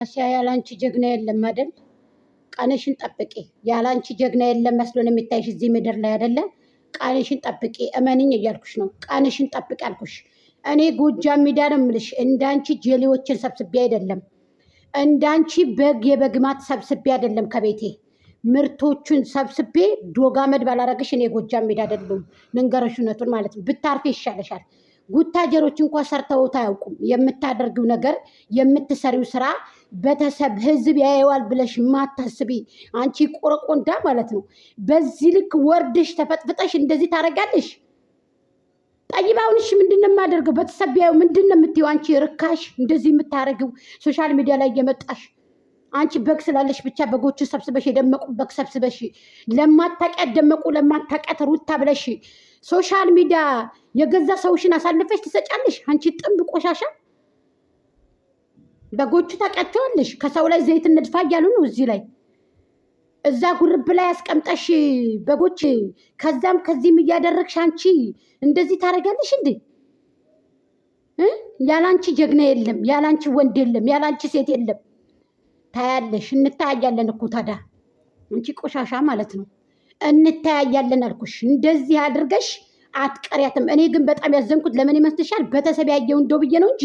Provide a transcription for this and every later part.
አሲያ ያላንቺ ጀግና የለም አይደል? ቀንሽን ጠብቂ። ያላንቺ ጀግና የለም መስሎን የሚታይሽ እዚህ ምድር ላይ አይደለ? ቀንሽን ጠብቂ። እመንኝ እያልኩሽ ነው። ቀንሽን ጠብቂ አልኩሽ። እኔ ጎጃም ሜዳ ነው የምልሽ። እንዳንቺ ጀሌዎችን ሰብስቤ አይደለም፣ እንዳንቺ በግ የበግማት ሰብስቤ አይደለም። ከቤቴ ምርቶቹን ሰብስቤ ዶጋመድ ባላረግሽ እኔ ጎጃም ሜዳ አይደለም። ልንገርሽ እውነቱን ማለት ነው። ብታርፊ ይሻለሻል። ጉታጀሮች እንኳን ሰርተውት አያውቁም። የምታደርጊው ነገር የምትሰሪው ስራ ቤተሰብ ህዝብ ያየዋል ብለሽ ማታስቢ አንቺ ቆረቆንዳ ማለት ነው። በዚህ ልክ ወርድሽ ተፈጥፍጠሽ እንደዚህ ታደርጋለሽ። ጠይባውን እሺ ምንድን ነው የማደርገው? ቤተሰብ ያየው ምንድን ነው የምትይው? አንቺ ርካሽ እንደዚህ የምታደርጊው ሶሻል ሚዲያ ላይ እየመጣሽ አንቺ በግ ስላለሽ ብቻ በጎቹን ሰብስበሽ የደመቁ በግ ሰብስበሽ ለማታውቂያት ደመቁ ለማታውቂያት ሩታ ብለሽ ሶሻል ሚዲያ የገዛ ሰውሽን አሳልፈሽ ትሰጫለሽ። አንቺ ጥንብ ቆሻሻ። በጎቹ ታውቂያቸዋለሽ። ከሰው ላይ ዘይት ነድፋ እያሉ ነው እዚህ ላይ እዛ ጉርብ ላይ ያስቀምጠሽ በጎች ከዛም ከዚህም እያደረግሽ አንቺ እንደዚህ ታደርጋለሽ እንዴ? ያላንቺ ጀግና የለም፣ ያላንቺ ወንድ የለም፣ ያላንቺ ሴት የለም። ታያለሽ። እንታያያለን እኮ ታዲያ አንቺ ቆሻሻ ማለት ነው። እንታያያለን አልኩሽ። እንደዚህ አድርገሽ አትቀሪያትም። እኔ ግን በጣም ያዘንኩት ለምን ይመስልሻል? ቤተሰብ ያየው እንደው ብዬ ነው እንጂ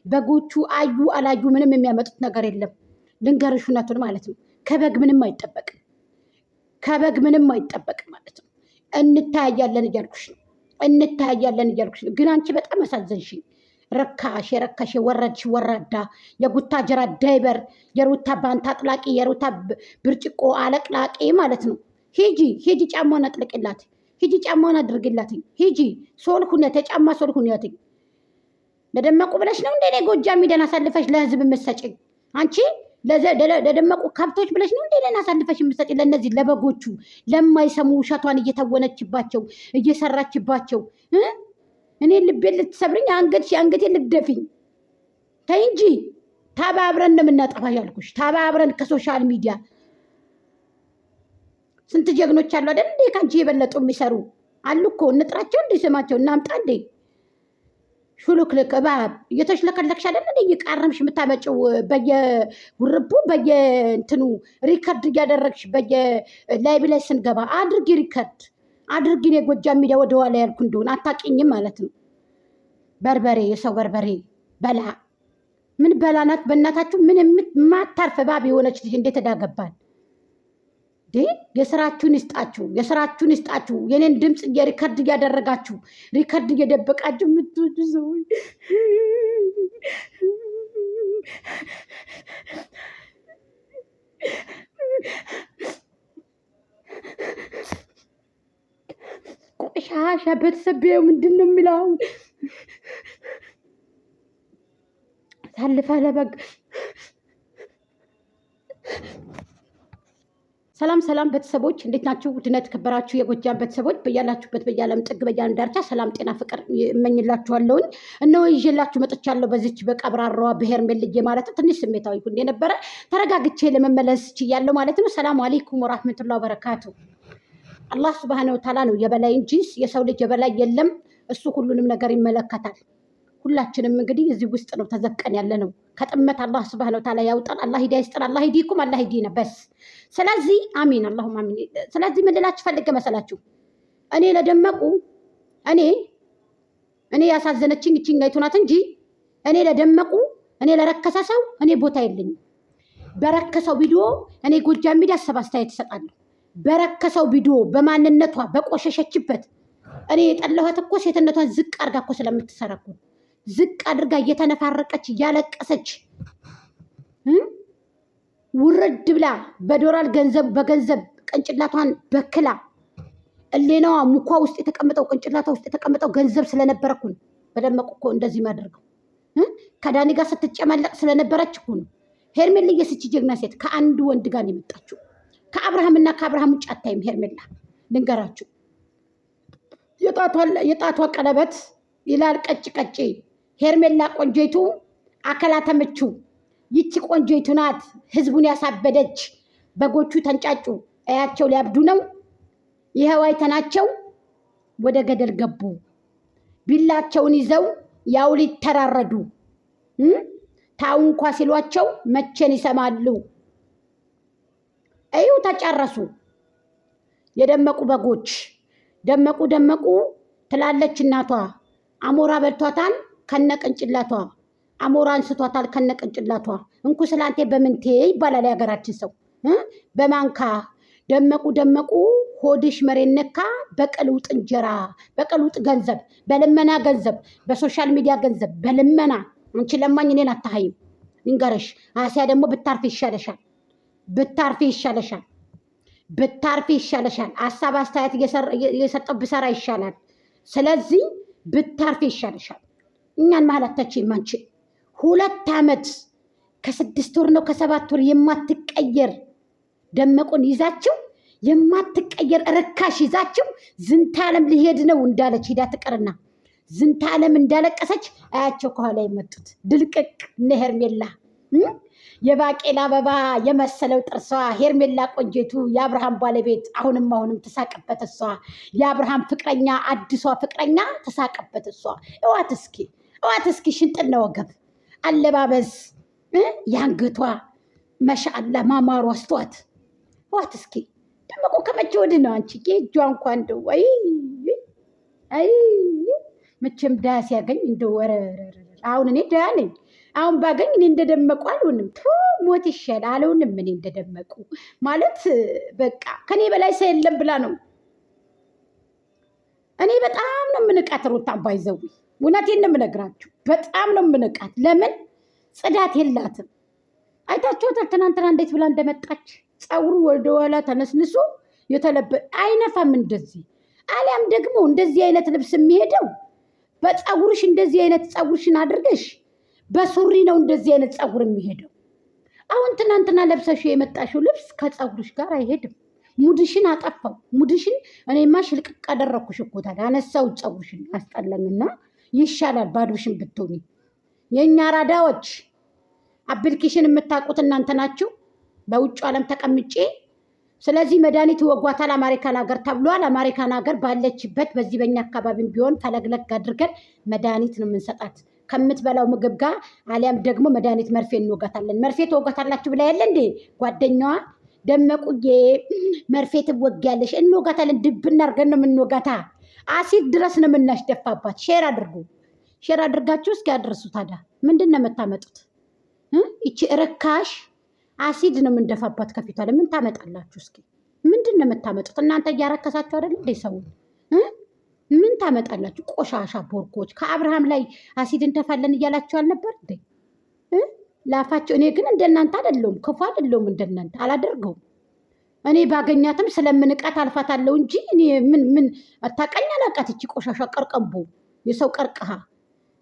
በጎቹ አዩ አላዩ ምንም የሚያመጡት ነገር የለም። ልንገርሽ እውነቱን ማለት ነው። ከበግ ምንም አይጠበቅም፣ ከበግ ምንም አይጠበቅም ማለት ነው። እንታያያለን እያልኩሽ ነው፣ እንታያያለን እያልኩሽ ነው። ግን አንቺ በጣም አሳዘንሽኝ። ረካሽ የረካሽ የወረድሽ ወራዳ የጉታ ጀራ ዳይበር የሩታ ባንታ አጥላቂ የሩታ ብርጭቆ አለቅላቂ ማለት ነው። ሂጂ ሂጂ፣ ጫማውን አጥልቅላት፣ ሂጂ ጫማውን አድርግላት፣ ሂጂ ሶል ሁነት የጫማ ሶል ሁነት። ለደመቁ ብለሽ ነው እንደ ጎጃም ሜዳን አሳልፈሽ ለህዝብ የምትሰጪኝ አንቺ? ለደመቁ ከብቶች ብለሽ ነው እንደ ሌላ አሳልፈሽ የምትሰጪ? ለእነዚህ ለበጎቹ ለማይሰሙ ውሸቷን እየተወነችባቸው እየሰራችባቸው እኔ ልቤን ልትሰብርኝ አንገቴ ልትደፊኝ። ተይ እንጂ ተባብረን እንደምናጠፋ ያልኩሽ፣ ተባብረን ከሶሻል ሚዲያ ስንት ጀግኖች አሉ አይደል እንዴ? ከአንቺ የበለጡ የሚሰሩ አሉ እኮ። እንጥራቸው እንዴ? ስማቸው እናምጣ እንዴ? ሹሉክልክ እባብ እየተሽለከለክሽ አይደል እንዴ? እየቃረምሽ የምታመጪው በየጉርቡ በየእንትኑ ሪከርድ እያደረግሽ በየላይብ ላይ ስንገባ አድርጊ ሪከርድ አድርጊ። እኔ ጎጃም ሜዳ ወደኋላ ያልኩ እንደሆነ አታውቂኝም ማለት ነው። በርበሬ የሰው በርበሬ በላ ምን በላናት በእናታችሁ። ምን ማታርፍ እባብ የሆነች ልጅ እንዴት እዳገባል? የስራችሁን ይስጣችሁ፣ የስራችሁን ይስጣችሁ። የኔን ድምፅ የሪከርድ እያደረጋችሁ ሪከርድ እየደበቃችሁ የምትወዱ ሰዎች ቆሻሻ ቤተሰብ ምንድን ነው የሚለው? ሳልፋ ለበግ ሰላም ሰላም ቤተሰቦች እንዴት ናችሁ? ውድና የተከበራችሁ የጎጃም ቤተሰቦች በያላችሁበት በያለም ጥግ በያለም ዳርቻ ሰላም ጤና ፍቅር እመኝላችኋለሁኝ። እነሆ ይዤላችሁ መጥቻለሁ። በዚች በቀብራራዋ በሄርሜልዬ ማለት ነው ትንሽ ስሜታዊ ሁን የነበረ ተረጋግቼ ለመመለስ ችያለሁ ማለት ነው። ሰላም አለይኩም ወራህመቱላሂ ወበረካቱ። አላህ ሱብሃነሁ ወተዓላ ነው የበላይ እንጂ የሰው ልጅ የበላይ የለም። እሱ ሁሉንም ነገር ይመለከታል። ሁላችንም እንግዲህ እዚህ ውስጥ ነው ተዘቀን ያለ ነው። ከጥመት አላህ ሱብሃነሁ ወተዓላ ያውጣን። አላህ ሂዳያ ይስጠን። አላህ ሂዲኩም አላህ ሂዲና በስ። ስለዚህ አሚን አላሁም አሚን። ስለዚህ ምን ልላችሁ ፈልጌ መሰላችሁ? እኔ ለደመቁ እኔ ያሳዘነችኝ እቺኛይቱ ናት እንጂ እኔ ለደመቁ እኔ ለረከሰ ሰው እኔ ቦታ የለኝም። በረከሰው ቪዲዮ እኔ ጎጃም ሜዳ ሰብ አስተያየት እሰጣለሁ። በረከሰው ቪዲዮ በማንነቷ በቆሸሸችበት እኔ የጠላኋት እኮ ሴትነቷን ዝቅ አድርጋ እኮ ስለምትሰራ እኮ ዝቅ አድርጋ እየተነፋረቀች እያለቀሰች ውርድ ብላ በዶላር በገንዘብ ቅንጭላቷን በክላ እሌናዋ ሙኳ ውስጥ የተቀመጠው ቅንጭላቷ ውስጥ የተቀመጠው ገንዘብ ስለነበረ እኮ ነው። በደመቁ እኮ እንደዚህ ማደርገው ከዳኒ ጋር ስትጨመለቅ ስለነበረች እኮ ነው። ሄርሜልዬ ስቺ ጀግና ሴት ከአንድ ወንድ ጋር ነው የመጣችው። ከአብርሃምና ከአብርሃም ውጭ አታይም ሄርሜላ። ልንገራችሁ የጣቷ ቀለበት ይላል ቀጭ ቀጭ። ሄርሜላ ቆንጆይቱ አከላተመቹ። ይቺ ቆንጆይቱ ናት ህዝቡን ያሳበደች። በጎቹ ተንጫጩ፣ እያቸው ሊያብዱ ነው። ይኸው አይተናቸው ወደ ገደል ገቡ። ቢላቸውን ይዘው ያው ሊተራረዱ ታው እንኳ ሲሏቸው መቼን ይሰማሉ? እዩ ተጨረሱ። የደመቁ በጎች ደመቁ ትላለች እናቷ። አሞራ በልቷታል ከነቅንጭላቷ። አሞራ አንስቷታል ከነቅንጭላቷ። እንኩ ስላንቴ በምንቴ ይባላል የሀገራችን ሰው። በማንካ ደመቁ ሆድሽ መሬት ነካ። በቅልውጥ እንጀራ በቅልውጥ ገንዘብ በልመና ገንዘብ በሶሻል ሚዲያ ገንዘብ በልመና አንቺ ለማኝ እኔን አታhayም ልንገርሽ። አሲያ ደግሞ ብታርፊ ይሻለሻል። ሀሳብ አስተያየት እየሰጠው ብሰራ ይሻላል። ስለዚህ ብታርፊ ይሻለሻል። እኛን ማለታችን አንቺ 2 ዓመት ከ6 ወር ነው ከ7 ወር የማትቀየር ደመቁን ይዛችሁ የማትቀየር ርካሽ ይዛችሁ ዝንተ ዓለም ሊሄድ ነው እንዳለች ሂዳ ትቀርና ዝንተ ዓለም እንዳለቀሰች አያቸው ከኋላ የመጡት ድልቅቅ እነ ሄርሜላ የባቄላ አበባ የመሰለው ጥርሷ ሄርሜላ ቆንጆቱ የአብርሃም ባለቤት አሁንም ተሳቀበት እሷ የአብርሃም ፍቅረኛ አዲሷ ፍቅረኛ ተሳቀበት እሷ። እዋት እስኪ ሽንጥና ወገብ አለባበስ ያንገቷ ማሻአላ ማማሩ አስተዋት። እዋት እስኪ ደመቁ ከመቼ ወዲህ ነው አንቺ የእጇ እንኳን እንደው አይ መቼም ዳ ሲያገኝ እንደው ወረረረ። አሁን እኔ ዳ ነኝ። አሁን ባገኝ እኔ እንደደመቁ አልሆንም። ሞት ይሻል አልሆንም። እኔ እንደደመቁ ማለት በቃ ከኔ በላይ ሰው የለም ብላ ነው። እኔ በጣም ነው የምንቃት ሩታን ባይዘው። እውነቴን ነው የምነግራችሁ። በጣም ነው የምንቃት። ለምን ጽዳት የላትም። አይታችኋታል ትናንትና እንዴት ብላ እንደመጣች። ፀጉሩ ወደ ኋላ ተነስንሶ አይነፋም እንደዚህ። አሊያም ደግሞ እንደዚህ አይነት ልብስ የሚሄደው በፀጉርሽ እንደዚህ አይነት ፀጉርሽን አድርገሽ በሱሪ ነው እንደዚህ አይነት ፀጉር የሚሄደው። አሁን ትናንትና ለብሰሽ የመጣሽው ልብስ ከፀጉርሽ ጋር አይሄድም። ሙድሽን አጠፋው። ሙድሽን እኔማ ሽልቅቅ አደረኩሽ እኮ ታዲያ አነሳው ፀጉርሽን አስጠለኝና ይሻላል ባዶሽን ብትሆኒ። የእኛ አራዳዎች አፕሊኬሽን የምታውቁት እናንተ ናችሁ። በውጭ ዓለም ተቀምጬ ስለዚህ መድኃኒት ወጓታል አሜሪካን ሀገር ተብሏል። አሜሪካን ሀገር ባለችበት በዚህ በእኛ አካባቢም ቢሆን ፈለግለግ አድርገን መድኃኒት ነው የምንሰጣት ከምትበላው ምግብ ጋር። አሊያም ደግሞ መድኃኒት መርፌ እንወጋታለን። መርፌ ትወጋታላችሁ ብላ ያለ እንዴ ጓደኛዋ ደመቁዬ መርፌ ትወጊያለሽ? እንወጋታለን። ድብ እናርገን ነው የምንወጋታ። አሲድ ድረስ ነው የምናስደፋባት። ሼር አድርጋችሁ እስኪ ያድርሱ። ታዲያ ምንድን ነው የምታመጡት? ይቺ ርካሽ አሲድ ነው የምንደፋባት ከፊቷ። ለምን ታመጣላችሁ? እስኪ ምንድን ነው የምታመጡት? እናንተ እያረከሳችሁ አይደል እንዴ ሰውን? ምን ታመጣላችሁ? ቆሻሻ ቦርኮች። ከአብርሃም ላይ አሲድ እንተፋለን እያላችሁ አልነበር እንዴ? ላፋቸው። እኔ ግን እንደናንተ አይደለሁም፣ ክፉ አይደለሁም፣ እንደናንተ አላደርገውም። እኔ ባገኛትም ስለምንቃት አልፋታለሁ እንጂ እኔ ምን አታቀኝ አላቃት። እቺ ቆሻሻ ቀርቀንቦ የሰው ቀርቀሃ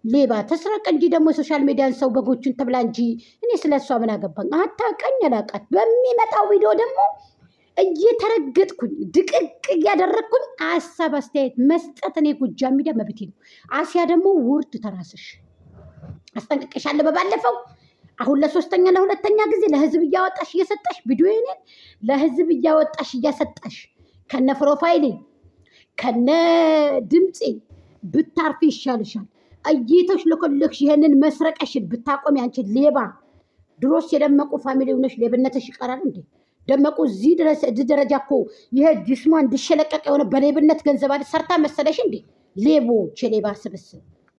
ሌባ ተስረቅ እንጂ ደግሞ ሶሻል ሚዲያን ሰው በጎቹን ተብላ እንጂ እኔ ስለሷ ምን አገባኝ? አታቀኝ አላቃት። በሚመጣው ቪዲዮ ደግሞ እየተረገጥኩኝ ድቅቅ እያደረግኩኝ ሀሳብ አስተያየት መስጠት እኔ ጎጃም ሚዲያ መብቴ ነው። አሲያ ደግሞ ውርድ ተራስሽ አስጠንቅቄሻለሁ በባለፈው። አሁን ለሶስተኛ ለሁለተኛ ጊዜ ለህዝብ እያወጣሽ እየሰጠሽ ቪዲዮ ይሄንን ለህዝብ እያወጣሽ እያሰጣሽ ከነ ፕሮፋይሌ ከነ ድምፄ ብታርፊ ይሻልሻል። እይተሽ ለኮለክሽ ይሄንን መስረቀሽን ብታቆሚ አንቺ ሌባ። ድሮስ የደመቁ ፋሚሊ ሆነሽ ሌብነትሽ ይቀራል እንዴ? ደመቁ እዚህ ደረጃ እኮ ይሄ ጅስሟ እንዲሸለቀቅ የሆነ በሌብነት ገንዘብ ሰርታ መሰለሽ እንዴ? ሌቦች፣ የሌባ ስብስብ